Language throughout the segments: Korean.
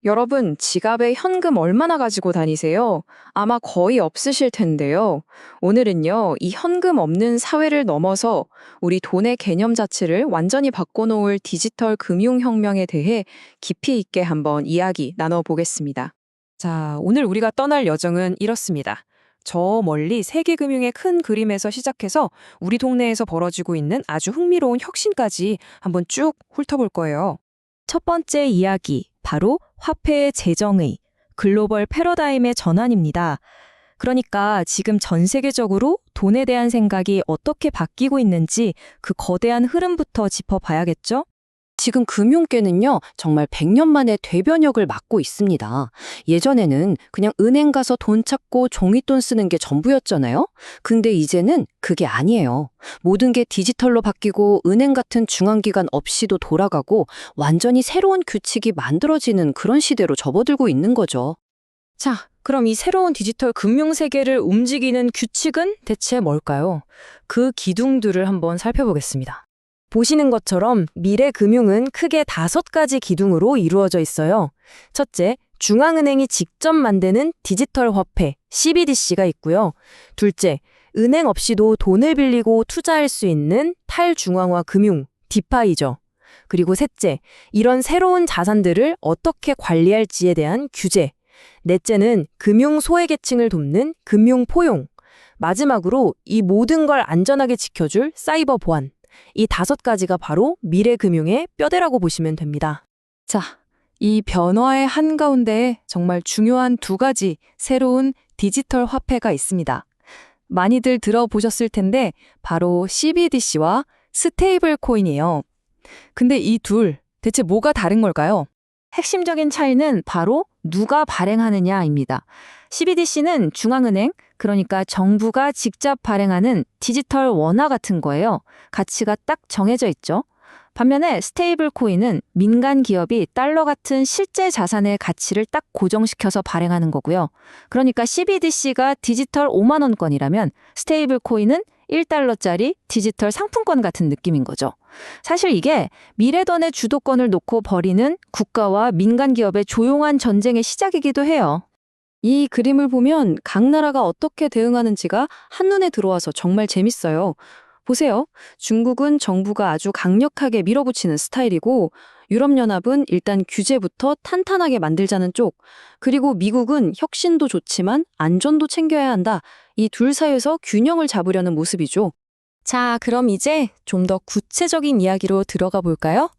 여러분, 지갑에 현금 얼마나 가지고 다니세요? 아마 거의 없으실 텐데요. 오늘은요, 이 현금 없는 사회를 넘어서 우리 돈의 개념 자체를 완전히 바꿔놓을 디지털 금융혁명에 대해 깊이 있게 한번 이야기 나눠보겠습니다. 자, 오늘 우리가 떠날 여정은 이렇습니다. 저 멀리 세계금융의 큰 그림에서 시작해서 우리 동네에서 벌어지고 있는 아주 흥미로운 혁신까지 한번 쭉 훑어볼 거예요. 첫 번째 이야기, 바로 화폐의 재정의, 글로벌 패러다임의 전환입니다. 그러니까 지금 전 세계적으로 돈에 대한 생각이 어떻게 바뀌고 있는지 그 거대한 흐름부터 짚어봐야겠죠? 지금 금융계는요, 정말 100년 만에 대변혁을 맞고 있습니다. 예전에는 그냥 은행 가서 돈 찾고 종이돈 쓰는 게 전부였잖아요? 근데 이제는 그게 아니에요. 모든 게 디지털로 바뀌고 은행 같은 중앙기관 없이도 돌아가고 완전히 새로운 규칙이 만들어지는 그런 시대로 접어들고 있는 거죠. 자, 그럼 이 새로운 디지털 금융 세계를 움직이는 규칙은 대체 뭘까요? 그 기둥들을 한번 살펴보겠습니다. 보시는 것처럼 미래 금융은 크게 5가지 기둥으로 이루어져 있어요. 첫째, 중앙은행이 직접 만드는 디지털 화폐, CBDC가 있고요. 둘째, 은행 없이도 돈을 빌리고 투자할 수 있는 탈중앙화 금융, 디파이죠. 그리고 셋째, 이런 새로운 자산들을 어떻게 관리할지에 대한 규제. 넷째는 금융 소외계층을 돕는 금융 포용. 마지막으로 이 모든 걸 안전하게 지켜줄 사이버 보안. 이 5가지가 바로 미래 금융의 뼈대라고 보시면 됩니다. 자, 이 변화의 한가운데에 정말 중요한 2가지 새로운 디지털 화폐가 있습니다. 많이들 들어보셨을 텐데 바로 CBDC와 스테이블 코인이에요. 근데 이 둘 대체 뭐가 다른 걸까요? 핵심적인 차이는 바로 누가 발행하느냐입니다. CBDC는 중앙은행, 그러니까 정부가 직접 발행하는 디지털 원화 같은 거예요. 가치가 딱 정해져 있죠. 반면에 스테이블 코인은 민간 기업이 달러 같은 실제 자산의 가치를 딱 고정시켜서 발행하는 거고요. 그러니까 CBDC가 디지털 5만 원권이라면 스테이블 코인은 1달러짜리 디지털 상품권 같은 느낌인 거죠. 사실 이게 미래던의 주도권을 놓고 벌이는 국가와 민간 기업의 조용한 전쟁의 시작이기도 해요. 이 그림을 보면 각 나라가 어떻게 대응하는지가 한눈에 들어와서 정말 재밌어요. 보세요. 중국은 정부가 아주 강력하게 밀어붙이는 스타일이고, 유럽연합은 일단 규제부터 탄탄하게 만들자는 쪽, 그리고 미국은 혁신도 좋지만 안전도 챙겨야 한다. 이 둘 사이에서 균형을 잡으려는 모습이죠. 자, 그럼 이제 좀 더 구체적인 이야기로 들어가 볼까요?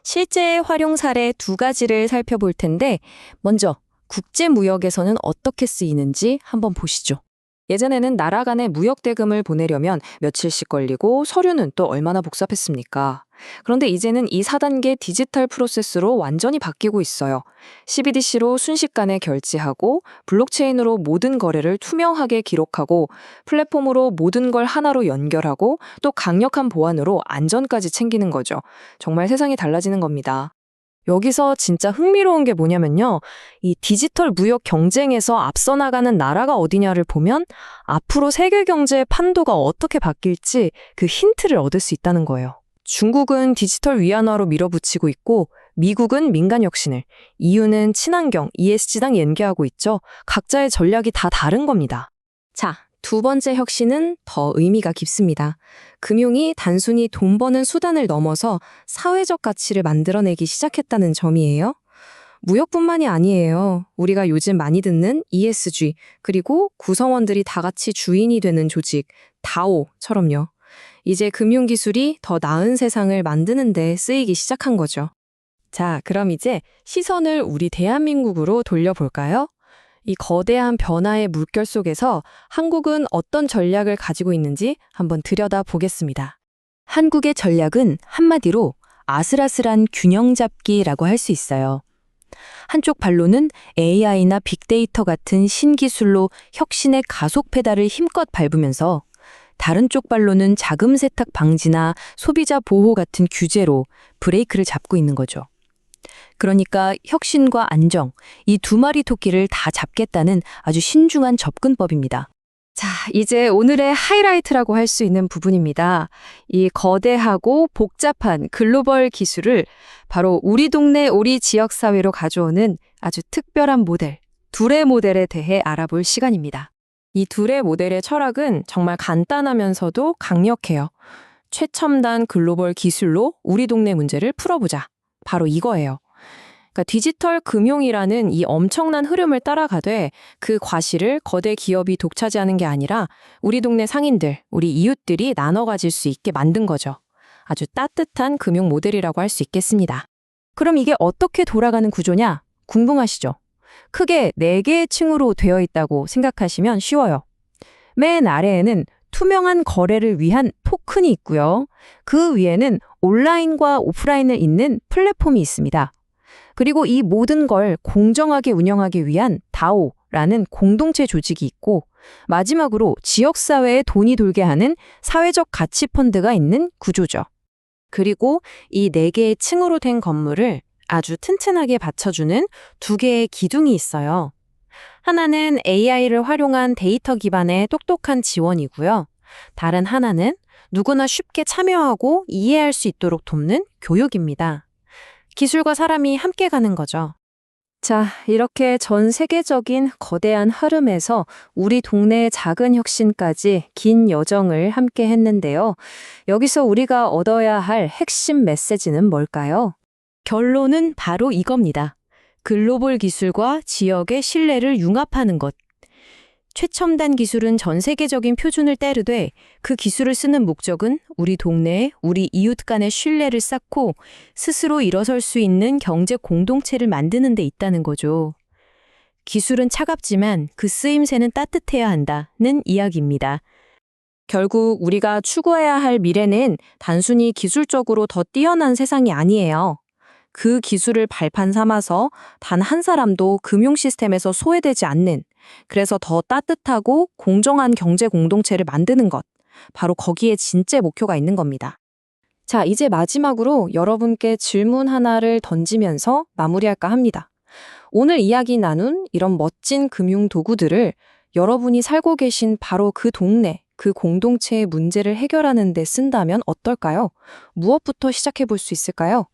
실제 활용 사례 2가지를 살펴볼 텐데, 먼저 국제무역에서는 어떻게 쓰이는지 한번 보시죠. 예전에는 나라 간에 무역 대금을 보내려면 며칠씩 걸리고 서류는 또 얼마나 복잡했습니까? 그런데 이제는 이 4단계 디지털 프로세스로 완전히 바뀌고 있어요. CBDC로 순식간에 결제하고 블록체인으로 모든 거래를 투명하게 기록하고 플랫폼으로 모든 걸 하나로 연결하고 또 강력한 보안으로 안전까지 챙기는 거죠. 정말 세상이 달라지는 겁니다. 여기서 진짜 흥미로운 게 뭐냐면요. 이 디지털 무역 경쟁에서 앞서 나가는 나라가 어디냐를 보면 앞으로 세계 경제의 판도가 어떻게 바뀔지 그 힌트를 얻을 수 있다는 거예요. 중국은 디지털 위안화로 밀어붙이고 있고 미국은 민간 혁신을, EU는 친환경, ESG당 연계하고 있죠. 각자의 전략이 다 다른 겁니다. 자, 2번째 혁신은 더 의미가 깊습니다. 금융이 단순히 돈 버는 수단을 넘어서 사회적 가치를 만들어내기 시작했다는 점이에요. 무역뿐만이 아니에요. 우리가 요즘 많이 듣는 ESG, 그리고 구성원들이 다 같이 주인이 되는 조직, 다오처럼요. 이제 금융기술이 더 나은 세상을 만드는 데 쓰이기 시작한 거죠. 자, 그럼 이제 시선을 우리 대한민국으로 돌려볼까요? 이 거대한 변화의 물결 속에서 한국은 어떤 전략을 가지고 있는지 한번 들여다보겠습니다. 한국의 전략은 한마디로 아슬아슬한 균형 잡기라고 할 수 있어요. 한쪽 발로는 AI나 빅데이터 같은 신기술로 혁신의 가속 페달을 힘껏 밟으면서 다른 쪽 발로는 자금 세탁 방지나 소비자 보호 같은 규제로 브레이크를 잡고 있는 거죠. 그러니까 혁신과 안정, 이 2마리 토끼를 다 잡겠다는 아주 신중한 접근법입니다. 자, 이제 오늘의 하이라이트라고 할 수 있는 부분입니다. 이 거대하고 복잡한 글로벌 기술을 바로 우리 동네 우리 지역사회로 가져오는 아주 특별한 모델, 둘의 모델에 대해 알아볼 시간입니다. 이 둘의 모델의 철학은 정말 간단하면서도 강력해요. 최첨단 글로벌 기술로 우리 동네 문제를 풀어보자. 바로 이거예요. 그러니까 디지털 금융이라는 이 엄청난 흐름을 따라가되 그 과실을 거대 기업이 독차지하는 게 아니라 우리 동네 상인들, 우리 이웃들이 나눠 가질 수 있게 만든 거죠. 아주 따뜻한 금융 모델이라고 할 수 있겠습니다. 그럼 이게 어떻게 돌아가는 구조냐? 궁금하시죠? 크게 4개의 층으로 되어 있다고 생각하시면 쉬워요. 맨 아래에는 투명한 거래를 위한 토큰이 있고요. 그 위에는 온라인과 오프라인을 잇는 플랫폼이 있습니다. 그리고 이 모든 걸 공정하게 운영하기 위한 다오라는 공동체 조직이 있고 마지막으로 지역사회에 돈이 돌게 하는 사회적 가치 펀드가 있는 구조죠. 그리고 이 4개의 층으로 된 건물을 아주 튼튼하게 받쳐주는 2개의 기둥이 있어요. 하나는 AI를 활용한 데이터 기반의 똑똑한 지원이고요. 다른 하나는 누구나 쉽게 참여하고 이해할 수 있도록 돕는 교육입니다. 기술과 사람이 함께 가는 거죠. 자, 이렇게 전 세계적인 거대한 흐름에서 우리 동네의 작은 혁신까지 긴 여정을 함께 했는데요. 여기서 우리가 얻어야 할 핵심 메시지는 뭘까요? 결론은 바로 이겁니다. 글로벌 기술과 지역의 신뢰를 융합하는 것. 최첨단 기술은 전 세계적인 표준을 따르되 그 기술을 쓰는 목적은 우리 동네에 우리 이웃 간의 신뢰를 쌓고 스스로 일어설 수 있는 경제 공동체를 만드는 데 있다는 거죠. 기술은 차갑지만 그 쓰임새는 따뜻해야 한다는 이야기입니다. 결국 우리가 추구해야 할 미래는 단순히 기술적으로 더 뛰어난 세상이 아니에요. 그 기술을 발판 삼아서 단 한 사람도 금융 시스템에서 소외되지 않는, 그래서 더 따뜻하고 공정한 경제 공동체를 만드는 것. 바로 거기에 진짜 목표가 있는 겁니다. 자, 이제 마지막으로 여러분께 질문 하나를 던지면서 마무리할까 합니다. 오늘 이야기 나눈 이런 멋진 금융 도구들을 여러분이 살고 계신 바로 그 동네, 그 공동체의 문제를 해결하는 데 쓴다면 어떨까요? 무엇부터 시작해 볼 수 있을까요?